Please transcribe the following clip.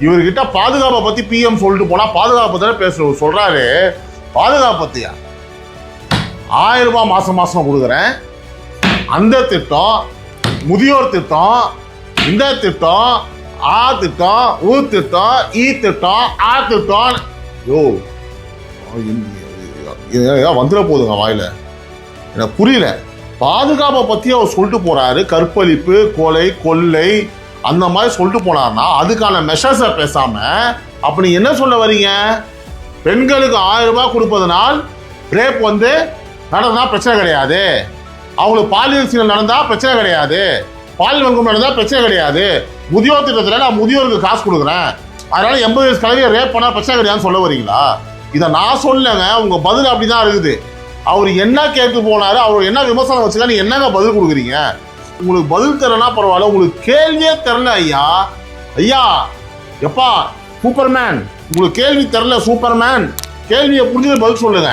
இவர்கிட்ட பாதுகாப்பை பத்தி பிஎம் சொல்லிட்டு போனா பாதுகாப்பு தானே பேசுறவர் சொல்றாரு. பாதுகாப்பு பத்தியா? 1000 ரூபாய் மாசம் கொடுக்குறேன். அந்த திட்டம், முதியோர் திட்டம், இந்த திட்டம், ஆ திட்டம், ஊ திட்டம், ஈ திட்டம், ஆ திட்டம். யோ வந்துட போதுங்க வாயில. எனக்கு புரியல. பாதுகாப்பை பத்தி அவர் சொல்லிட்டு போறாரு. கற்பழிப்பு, கொலை, கொள்ளை அந்த மாதிரி சொல்லிட்டு போனார்னா அதுக்கான மெஷர்ஸை பேசாம அப்படி என்ன சொல்ல வரீங்க? பெண்களுக்கு 1000 ரூபாய் கொடுப்பதனால் ரேப் நடந்தா பிரச்சனை கிடையாது, அவங்களுக்கு பாலியல் சீண்டல் நடந்தா பிரச்சனை கிடையாது, பாலியல் வன்கொடுமை நடந்தா பிரச்சனை கிடையாது, முதியோர் திட்டத்தில் நான் முதியோருக்கு காசு கொடுக்குறேன், அதனால 80 வயசு கலவையை ரேப் பண்ணா பிரச்சனை கிடையாதுன்னு சொல்ல வரீங்களா? இதை நான் சொல்லங்க, உங்க பதில் அப்படிதான் இருக்குது. அவர் என்ன கேட்டு போனாரு, அவர் என்ன விமர்சனம் வச்சுக்கா, நீ என்னங்க பதில் கொடுக்குறீங்க? உங்களுக்கு பதில் தரனா பரவாயில்ல, உங்களுக்கு கேள்வியே தெரியல ஐயா. ஐயா எப்பா சூப்பர்மேன், உங்களுக்கு கேள்வி தெரியல சூப்பர்மேன், கேள்வியை புரிஞ்சு பதில் சொல்லுங்க.